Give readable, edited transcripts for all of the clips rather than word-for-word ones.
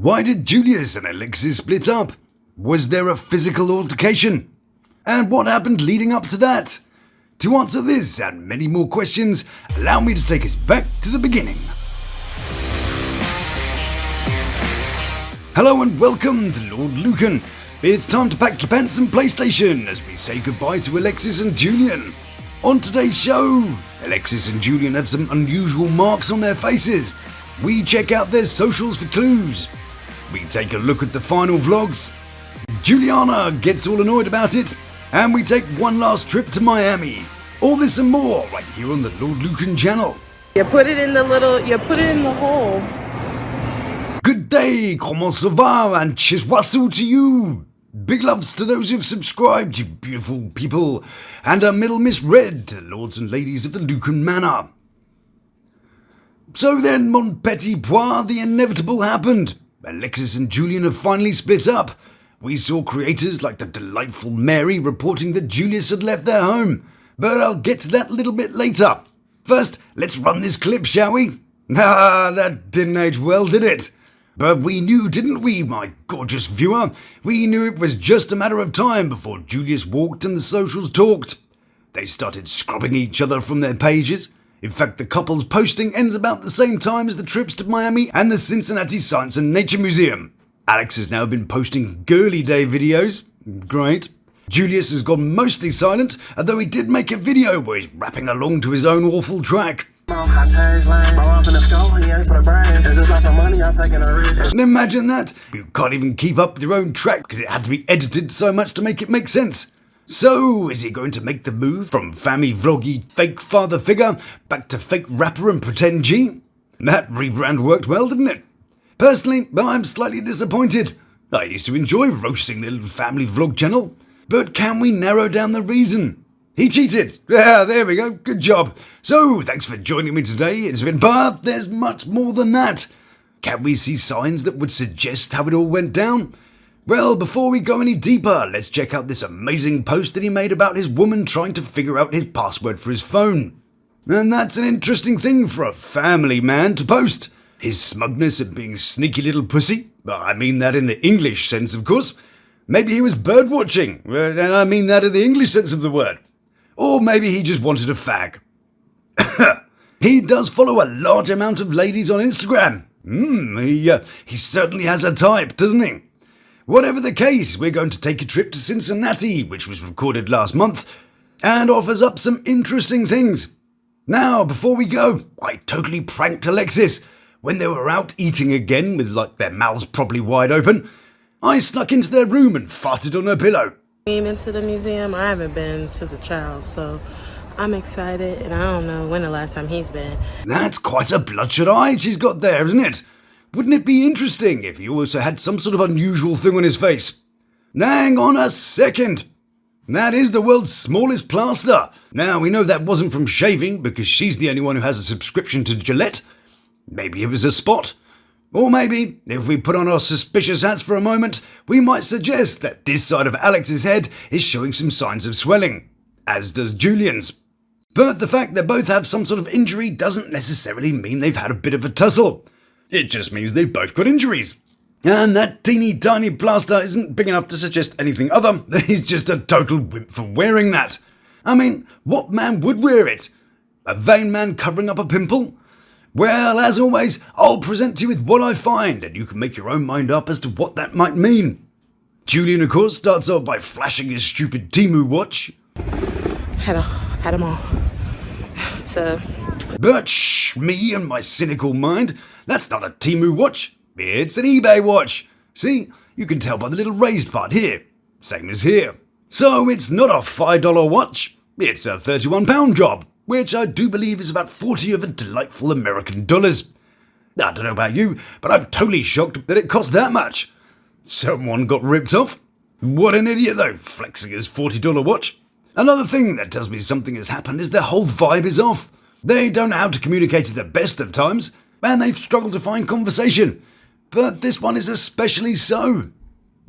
Why did Julius and Alexis split up? Was there a physical altercation? And what happened leading up to that? To answer this and many more questions, allow me to take us back to the beginning. Hello and welcome to Lawd Lukan. It's time to pack your pants and PlayStation as we say goodbye to Alexis and Julian. On today's show, Alexis and Julian have some unusual marks on their faces. We check out their socials for clues. We take a look at the final vlogs. Juliana gets all annoyed about it. And we take one last trip to Miami. All this and more right here on the Lawd Lukan channel. You put it in the hole. Good day, comment ça va, and chiswasu to you. Big loves to those who've subscribed, you beautiful people, and are middle misread to the lords and ladies of the Lukan Manor. So then, mon petit pois, the inevitable happened. Alexis and Julian have finally split up. We saw creators like the delightful Mary reporting that Julius had left their home, but I'll get to that a little bit later. First, let's run this clip, shall we? Ah, that didn't age well, did it? But we knew, didn't we, my gorgeous viewer? We knew it was just a matter of time before Julius walked and the socials talked. They started scrubbing each other from their pages. In fact, the couple's posting ends about the same time as the trips to Miami and the Cincinnati Science and Nature Museum. Alex has now been posting girly day videos. Great. Julius has gone mostly silent, although he did make a video where he's rapping along to his own awful track. Imagine that. You can't even keep up with your own track because it had to be edited so much to make it make sense. So, is he going to make the move from family vloggy fake father figure back to fake rapper and pretend G? That rebrand worked well, didn't it? Personally, I'm slightly disappointed. I used to enjoy roasting the little family vlog channel. But can we narrow down the reason? He cheated. Yeah, there we go. Good job. So, thanks for joining me today. It's been, but there's much more than that. Can we see signs that would suggest how it all went down? Well, before we go any deeper, let's check out this amazing post that he made about his woman trying to figure out his password for his phone. And that's an interesting thing for a family man to post. His smugness at being sneaky little pussy. I mean that in the English sense, of course. Maybe he was bird watching, and I mean that in the English sense of the word. Or maybe he just wanted a fag. He does follow a large amount of ladies on Instagram. He certainly has a type, doesn't he? Whatever the case, we're going to take a trip to Cincinnati, which was recorded last month, and offers up some interesting things. Now, before we go, I totally pranked Alexis. When they were out eating again with their mouths probably wide open, I snuck into their room and farted on her pillow. Came into the museum. I haven't been since a child, so I'm excited, and I don't know when the last time he's been. That's quite a bloodshot eye she's got there, isn't it? Wouldn't it be interesting if he also had some sort of unusual thing on his face? Hang on a second. That is the world's smallest plaster. Now, we know that wasn't from shaving because she's the only one who has a subscription to Gillette. Maybe it was a spot. Or maybe, if we put on our suspicious hats for a moment, we might suggest that this side of Alex's head is showing some signs of swelling, as does Julian's. But the fact that both have some sort of injury doesn't necessarily mean they've had a bit of a tussle. It just means they've both got injuries. And that teeny tiny plaster isn't big enough to suggest anything other than he's just a total wimp for wearing that. I mean, what man would wear it? A vain man covering up a pimple? Well, as always, I'll present to you with what I find, and you can make your own mind up as to what that might mean. Julian, of course, starts off by flashing his stupid Temu watch. Had him all. So. But shh, me and my cynical mind, that's not a Temu watch. It's an eBay watch. See, you can tell by the little raised part here. Same as here. So it's not a $5 watch. It's a £31 job, which I do believe is about 40 of the delightful American dollars. I don't know about you, but I'm totally shocked that it cost that much. Someone got ripped off. What an idiot though, flexing his $40 watch. Another thing that tells me something has happened is their whole vibe is off. They don't know how to communicate at the best of times, and they've struggled to find conversation. But this one is especially so.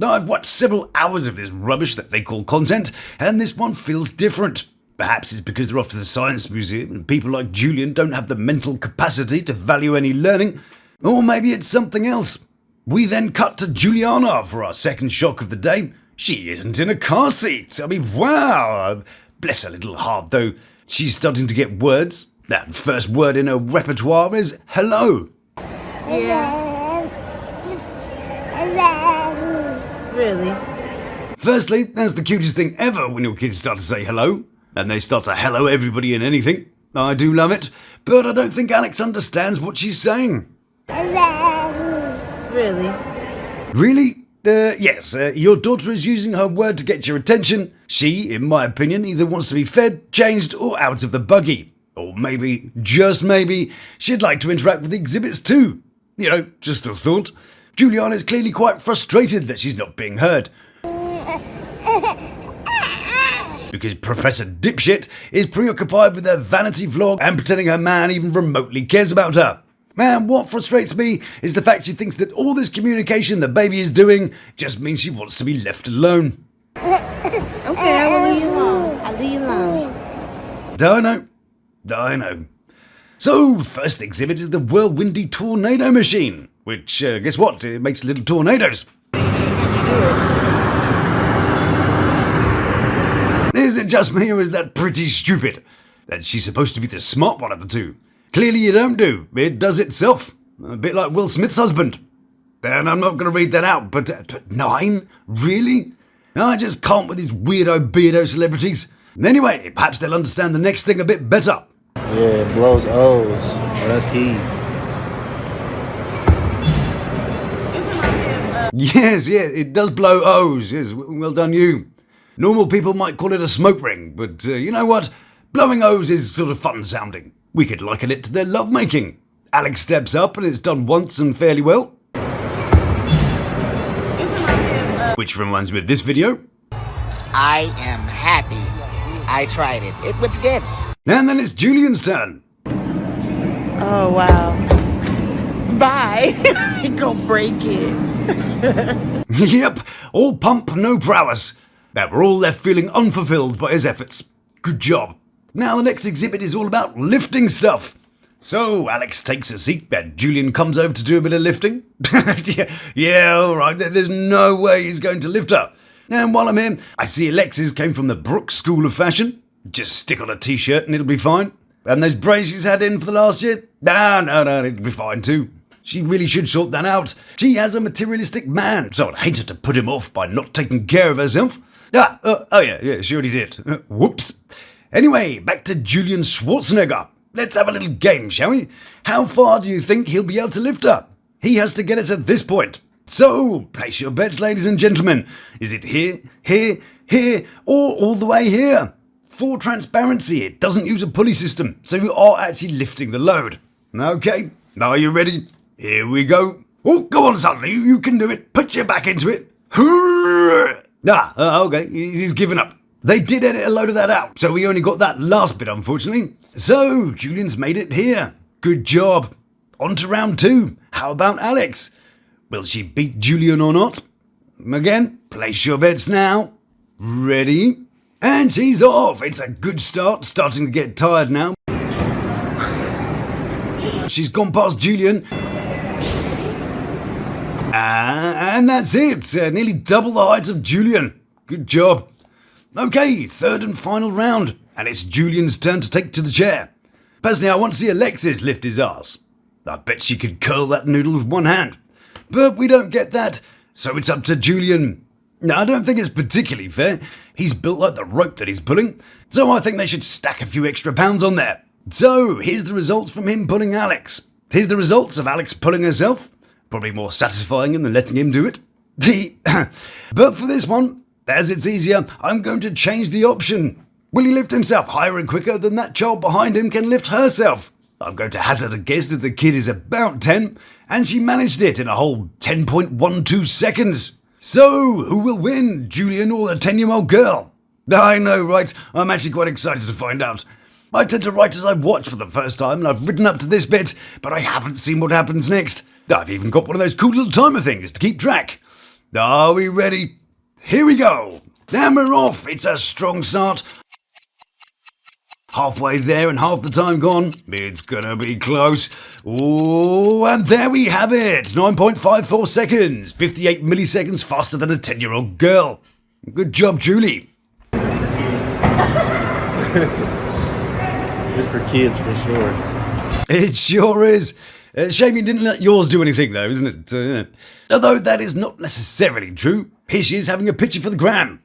I've watched several hours of this rubbish that they call content, and this one feels different. Perhaps it's because they're off to the Science Museum and people like Julian don't have the mental capacity to value any learning. Or maybe it's something else. We then cut to Juliana for our second shock of the day. She isn't in a car seat. I mean, wow. Bless her little heart, though. She's starting to get words. That first word in her repertoire is hello. Yeah. Really? Firstly, that's the cutest thing ever when your kids start to say hello. And they start to hello everybody and anything. I do love it. But I don't think Alex understands what she's saying. Really? Really? Yes, your daughter is using her word to get your attention. She, in my opinion, either wants to be fed, changed, or out of the buggy. Or maybe, just maybe, she'd like to interact with the exhibits too. You know, just a thought. Juliana is clearly quite frustrated that she's not being heard. Because Professor Dipshit is preoccupied with her vanity vlog and pretending her man even remotely cares about her. Man, what frustrates me is the fact she thinks that all this communication the baby is doing just means she wants to be left alone. Okay, I will leave you alone. I'll leave you alone. I know. So, first exhibit is the whirlwindy tornado machine, which, guess what? It makes little tornadoes. Is it just me or is that pretty stupid? That she's supposed to be the smart one of the two. Clearly you don't do. It does itself. A bit like Will Smith's husband. And I'm not going to read that out, but 9? Really? I just can't with these weirdo beardo celebrities. Anyway, perhaps they'll understand the next thing a bit better. Yeah, it blows O's. Oh, that's heat. Yes, it does blow O's. Yes, well done you. Normal people might call it a smoke ring, but you know what? Blowing O's is sort of fun sounding. We could liken it to their lovemaking. Alex steps up and it's done once and fairly well. Which reminds me of this video. I am happy I tried it. It was good. And then it's Julian's turn. Oh, wow. Bye. Go break it. Yep, all pump, no prowess. Now we're all left feeling unfulfilled by his efforts. Good job. Now the next exhibit is all about lifting stuff. So Alex takes a seat and Julian comes over to do a bit of lifting. yeah, alright, there's no way he's going to lift her. And while I'm here, I see Alexis came from the Brooks School of Fashion. Just stick on a t-shirt and it'll be fine. And those braids she's had in for the last year? No, it'll be fine too. She really should sort that out. She has a materialistic man, so I'd hate her to put him off by not taking care of herself. Yeah, she already did. Whoops. Anyway, back to Julian Schwarzenegger. Let's have a little game, shall we? How far do you think he'll be able to lift her? He has to get it at this point. So, place your bets, ladies and gentlemen. Is it here, or all the way here? For transparency, it doesn't use a pulley system, so you are actually lifting the load. Okay, are you ready? Here we go. Oh, go on, son, you can do it. Put your back into it. Okay, he's given up. They did edit a load of that out, so we only got that last bit, unfortunately. So, Julian's made it here. Good job. On to round 2. How about Alex? Will she beat Julian or not? Again, place your bets now. Ready? And she's off. It's a good start. Starting to get tired now. She's gone past Julian. And that's it. Nearly double the height of Julian. Good job. Okay, third and final round. And it's Julian's turn to take to the chair. Personally, I want to see Alexis lift his ass. I bet she could curl that noodle with one hand. But we don't get that, so it's up to Julian. Now, I don't think it's particularly fair. He's built like the rope that he's pulling, so I think they should stack a few extra pounds on there. So, here's the results from him pulling Alex. Here's the results of Alex pulling herself. Probably more satisfying than letting him do it. But for this one, as it's easier, I'm going to change the option. Will he lift himself higher and quicker than that child behind him can lift herself? I'm going to hazard a guess that the kid is about 10, and she managed it in a whole 10.12 seconds. So, who will win, Julian or the 10-year-old girl? I know, right? I'm actually quite excited to find out. I tend to write as I watch for the first time, and I've written up to this bit, but I haven't seen what happens next. I've even got one of those cool little timer things to keep track. Are we ready? Here we go. And we're off. It's a strong start. Halfway there and half the time gone. It's gonna be close. Oh, and there we have it. 9.54 seconds. 58 milliseconds faster than a 10-year-old girl. Good job, Julie. Good for kids, for sure. It sure is. Shame you didn't let yours do anything, though, isn't it? Although that is not necessarily true. Here she is having a picture for the gram.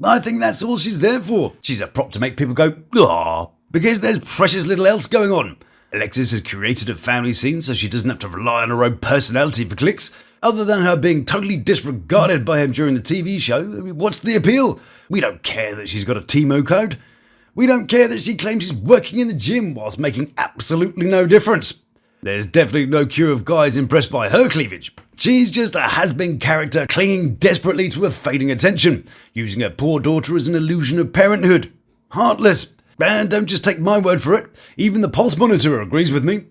I think that's all she's there for. She's a prop to make people go, aww, because there's precious little else going on. Alexis has curated a family scene so she doesn't have to rely on her own personality for clicks. Other than her being totally disregarded by him during the TV show, I mean, what's the appeal? We don't care that she's got a Timo code. We don't care that she claims she's working in the gym whilst making absolutely no difference. There's definitely no cure of guys impressed by her cleavage. She's just a has-been character clinging desperately to her fading attention, using her poor daughter as an illusion of parenthood. Heartless. And don't just take my word for it. Even the pulse monitor agrees with me.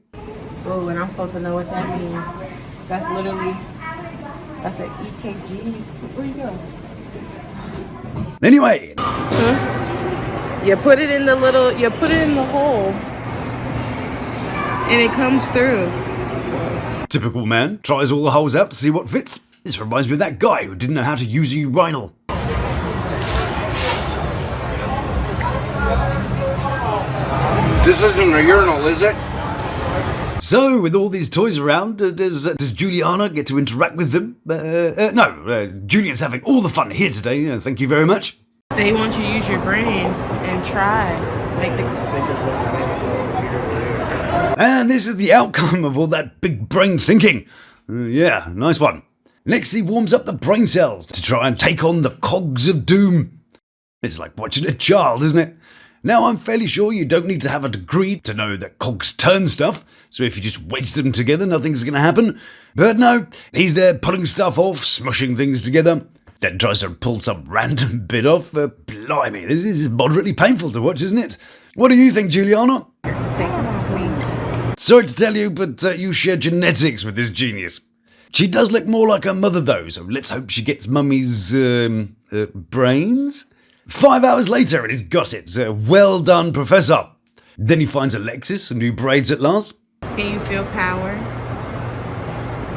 Oh, and I'm supposed to know what that means. That's literally, that's an EKG. Where you go? Anyway. You put it in the hole. And it comes through. Typical man, tries all the holes out to see what fits. This reminds me of that guy who didn't know how to use a urinal. This isn't a urinal, is it? So, with all these toys around, does Juliana get to interact with them? No, Julian's having all the fun here today, thank you very much. They want you to use your brain and try. And this is the outcome of all that big brain thinking. Yeah, nice one. Next, he warms up the brain cells to try and take on the cogs of doom. It's like watching a child, isn't it? Now, I'm fairly sure you don't need to have a degree to know that cogs turn stuff, so if you just wedge them together, nothing's going to happen. But no, he's there pulling stuff off, smushing things together, then tries to pull some random bit off. Blimey, this is moderately painful to watch, isn't it? What do you think, Juliana? Take it off me. Sorry to tell you, but you share genetics with this genius. She does look more like her mother, though, so let's hope she gets Mummy's, brains? 5 hours later, and he's got it. Well done, Professor. Then he finds Alexis, new braids at last. Can you feel power?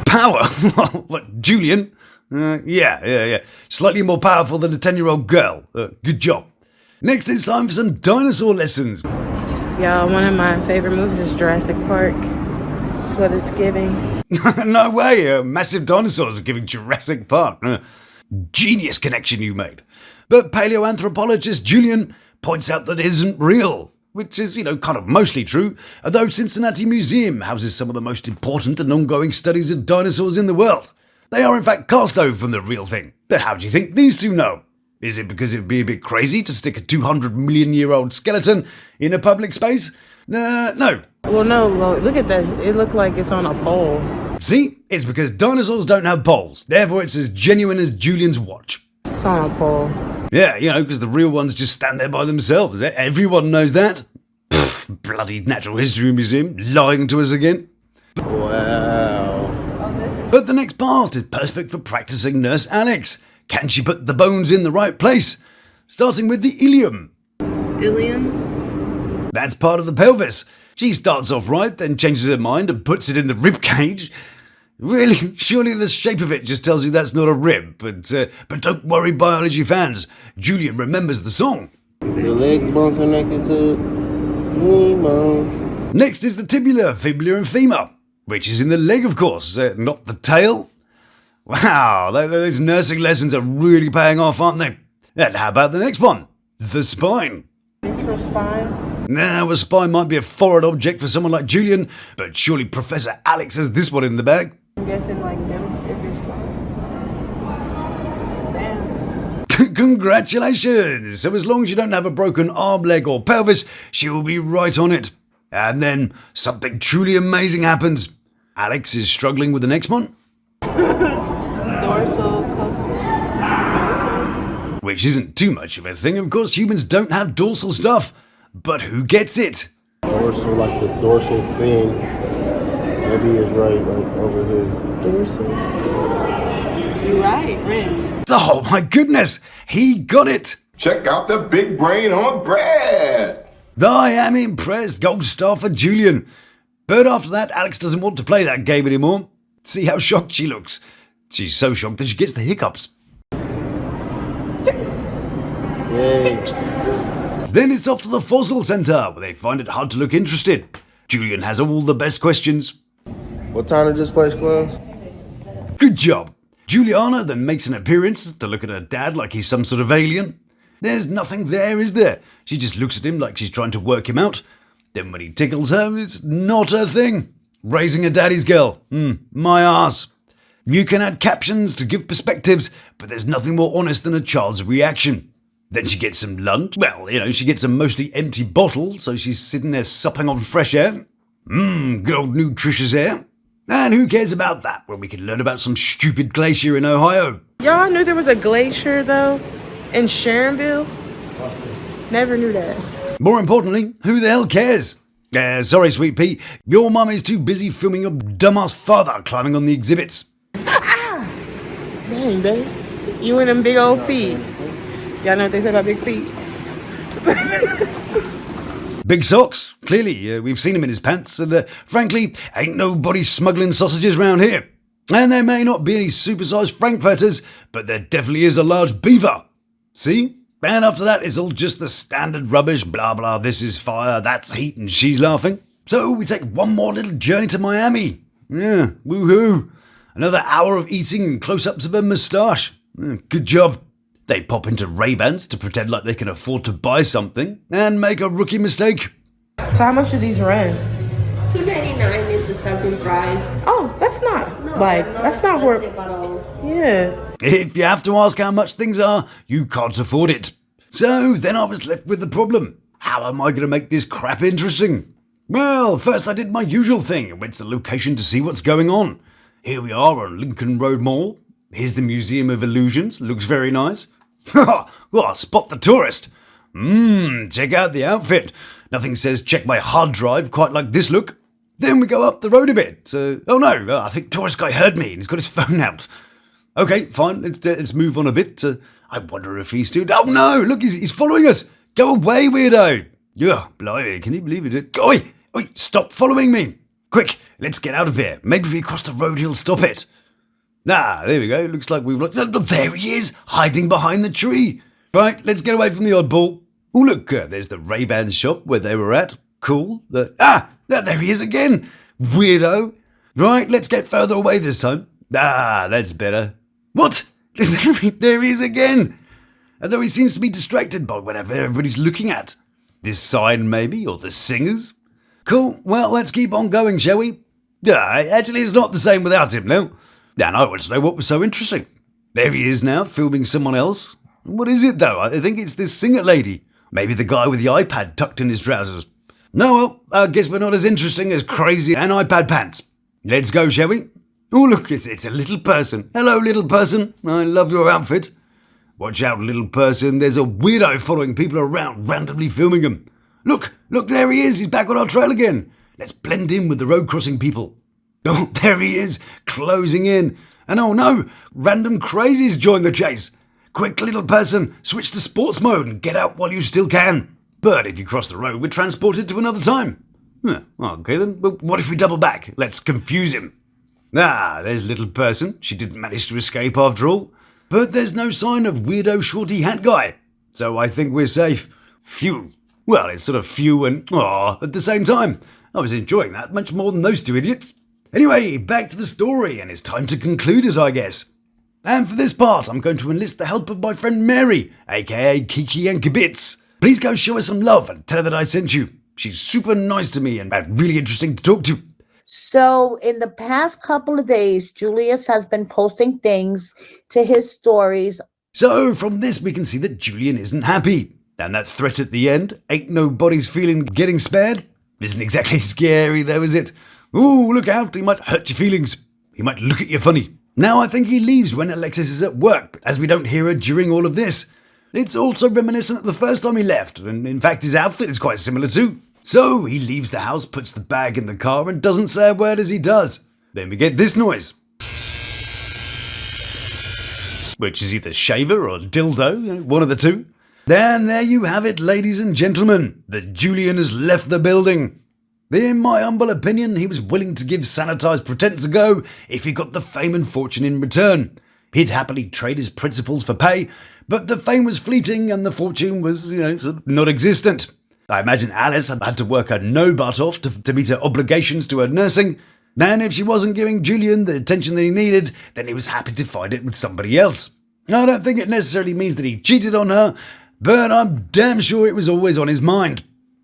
Power? What, Julian? Yeah. Slightly more powerful than a 10-year-old girl. Good job. Next, it's time for some dinosaur lessons. Y'all, one of my favorite movies is Jurassic Park. That's what it's giving. No way, massive dinosaurs are giving Jurassic Park. Genius connection you made. But paleoanthropologist Julian points out that it isn't real, which is, kind of mostly true, although Cincinnati Museum houses some of the most important and ongoing studies of dinosaurs in the world. They are in fact cast over from the real thing. But how do you think these two know? Is it because it would be a bit crazy to stick a 200 million year old skeleton in a public space? No. Well, no, look at that. It looked like it's on a pole. See? It's because dinosaurs don't have poles. Therefore, it's as genuine as Julian's watch. It's on a pole. Yeah, because the real ones just stand there by themselves. Everyone knows that. Pfft, bloody Natural History Museum lying to us again. Wow. But the next part is perfect for practicing Nurse Alex. Can she put the bones in the right place? Starting with the ilium. Ilium? That's part of the pelvis. She starts off right, then changes her mind and puts it in the rib cage. Really? Surely the shape of it just tells you that's not a rib. But don't worry, biology fans. Julian remembers the song. The leg bone connected to knee bones. Next is the tibia, fibula and femur, which is in the leg, of course, not the tail. Wow, those nursing lessons are really paying off, aren't they? And how about the next one? The spine. Neutral spine? Now, a spine might be a foreign object for someone like Julian, but surely Professor Alex has this one in the bag. I'm guessing like middle surgery spine. Damn. Congratulations! So as long as you don't have a broken arm, leg or pelvis, she will be right on it. And then something truly amazing happens. Alex is struggling with the next one. Dorsal coastal. Dorsal? Which isn't too much of a thing. Of course, humans don't have dorsal stuff. But who gets it? Dorsal, like the dorsal fin. Maybe it's right, like over here. Dorsal. You're right, ribs. Oh my goodness! He got it! Check out the big brain on bread. I am impressed. Gold star for Julian. But after that, Alex doesn't want to play that game anymore. See how shocked she looks. She's so shocked that she gets the hiccups. Yay. Then it's off to the fossil centre, where they find it hard to look interested. Julian has all the best questions. What time did this place close? Good job. Juliana then makes an appearance to look at her dad like he's some sort of alien. There's nothing there, is there? She just looks at him like she's trying to work him out. Then when he tickles her, it's not her thing. Raising a daddy's girl. My arse. You can add captions to give perspectives, but there's nothing more honest than a child's reaction. Then she gets some lunch. Well, she gets a mostly empty bottle, so she's sitting there supping on fresh air. Good old nutritious air. And who cares about that when we can learn about some stupid glacier in Ohio? Y'all knew there was a glacier, though, in Sharonville? Never knew that. More importantly, who the hell cares? Sorry, Sweet Pea. Your mum is too busy filming your dumbass father climbing on the exhibits. Dang, babe. You and them big old feet. Y'all know what they say about big feet? Big socks? Clearly, we've seen him in his pants, and frankly, ain't nobody smuggling sausages round here. And there may not be any supersized frankfurters, but there definitely is a large beaver. See? And after that, it's all just the standard rubbish, blah blah, this is fire, that's heat, and she's laughing. So we take one more little journey to Miami. Yeah, woohoo. Another hour of eating and close-ups of her moustache. Good job. They pop into Ray-Bans to pretend like they can afford to buy something and make a rookie mistake. So how much do these run? $2.99 is the sunken price. Oh, that's not that's not where. Yeah. If you have to ask how much things are, you can't afford it. So then I was left with the problem. How am I going to make this crap interesting? Well, first I did my usual thing and went to the location to see what's going on. Here we are on Lincoln Road Mall. Here's the Museum of Illusions. Looks very nice. Well, spot the tourist. Check out the outfit. Nothing says check my hard drive quite like this look. Then we go up the road a bit. Oh no, I think tourist guy heard me and he's got his phone out. Okay, fine, let's move on a bit. I wonder if he's still... Oh no, look, he's following us. Go away, weirdo. Yeah, blimey, can you believe it? Oi, stop following me. Quick, let's get out of here. Maybe if we cross the road, he'll stop it. There we go. Looks like we've... There he is, hiding behind the tree. Right, let's get away from the oddball. Oh, look, there's the Ray-Ban shop where they were at. Cool. There he is again. Weirdo. Right, let's get further away this time. That's better. What? There he is again. Although he seems to be distracted by whatever everybody's looking at. This sign, maybe, or the singers. Cool. Well, let's keep on going, shall we? Actually, it's not the same without him, no. And I want to know what was so interesting. There he is now, filming someone else. What is it, though? I think it's this singer lady. Maybe the guy with the iPad tucked in his trousers. No, well, I guess we're not as interesting as crazy and iPad pants. Let's go, shall we? Oh, look, it's a little person. Hello, little person. I love your outfit. Watch out, little person. There's a weirdo following people around, randomly filming them. Look, there he is. He's back on our trail again. Let's blend in with the road crossing people. Oh, there he is, closing in. And oh no, random crazies join the chase. Quick, little person, switch to sports mode and get out while you still can. But if you cross the road, we're transported to another time. Okay then, but what if we double back? Let's confuse him. There's little person. She didn't manage to escape after all. But there's no sign of weirdo shorty hat guy. So I think we're safe. Phew. Well, it's sort of phew and at the same time. I was enjoying that much more than those two idiots. Anyway, back to the story, and it's time to conclude it, I guess. And for this part, I'm going to enlist the help of my friend Mary, aka Kiki and Kibitz. Please go show her some love and tell her that I sent you. She's super nice to me and really interesting to talk to. So in the past couple of days, Julius has been posting things to his stories. So from this, we can see that Julian isn't happy. And that threat at the end, ain't nobody's feeling getting spared, isn't exactly scary though, is it? Ooh, look out, he might hurt your feelings. He might look at you funny. Now I think he leaves when Alexis is at work, but as we don't hear her during all of this. It's also reminiscent of the first time he left, and in fact his outfit is quite similar too. So he leaves the house, puts the bag in the car, and doesn't say a word as he does. Then we get this noise. Which is either shaver or dildo, one of the two. Then there you have it, ladies and gentlemen. The Julian has left the building. In my humble opinion, he was willing to give sanitized pretense a go if he got the fame and fortune in return. He'd happily trade his principles for pay, but the fame was fleeting and the fortune was, sort of non-existent. I imagine Alice had to work her no-butt off to meet her obligations to her nursing, and if she wasn't giving Julian the attention that he needed, then he was happy to find it with somebody else. I don't think it necessarily means that he cheated on her, but I'm damn sure it was always on his mind.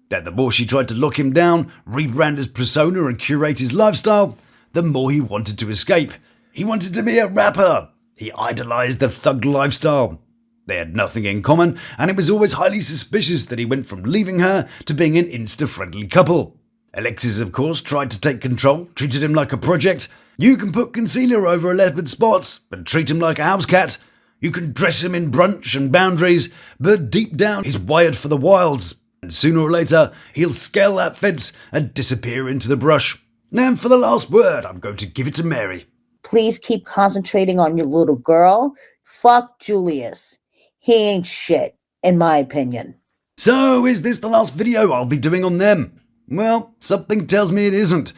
That the more she tried to lock him down, rebrand his persona and curate his lifestyle, the more he wanted to escape. He wanted to be a rapper. He idolized the thug lifestyle. They had nothing in common, and it was always highly suspicious that he went from leaving her to being an insta-friendly couple. Alexis, of course, tried to take control, treated him like a project. You can put concealer over a leopard's spots, but treat him like a house cat. You can dress him in brunch and boundaries, but deep down he's wired for the wilds. And sooner or later, he'll scale that fence and disappear into the brush. And for the last word, I'm going to give it to Mary. Please keep concentrating on your little girl. Fuck Julius. He ain't shit, in my opinion. So, is this the last video I'll be doing on them? Well, something tells me it isn't.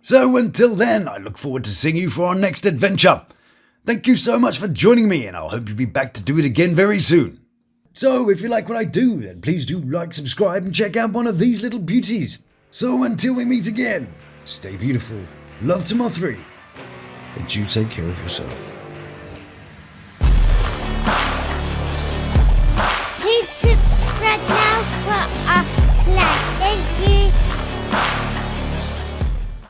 So until then, I look forward to seeing you for our next adventure. Thank you so much for joining me, and I hope you'll be back to do it again very soon. So, if you like what I do, then please do like, subscribe, and check out one of these little beauties. So until we meet again, stay beautiful, love to my three, and you take care of yourself. Please subscribe now for our plan. Thank you.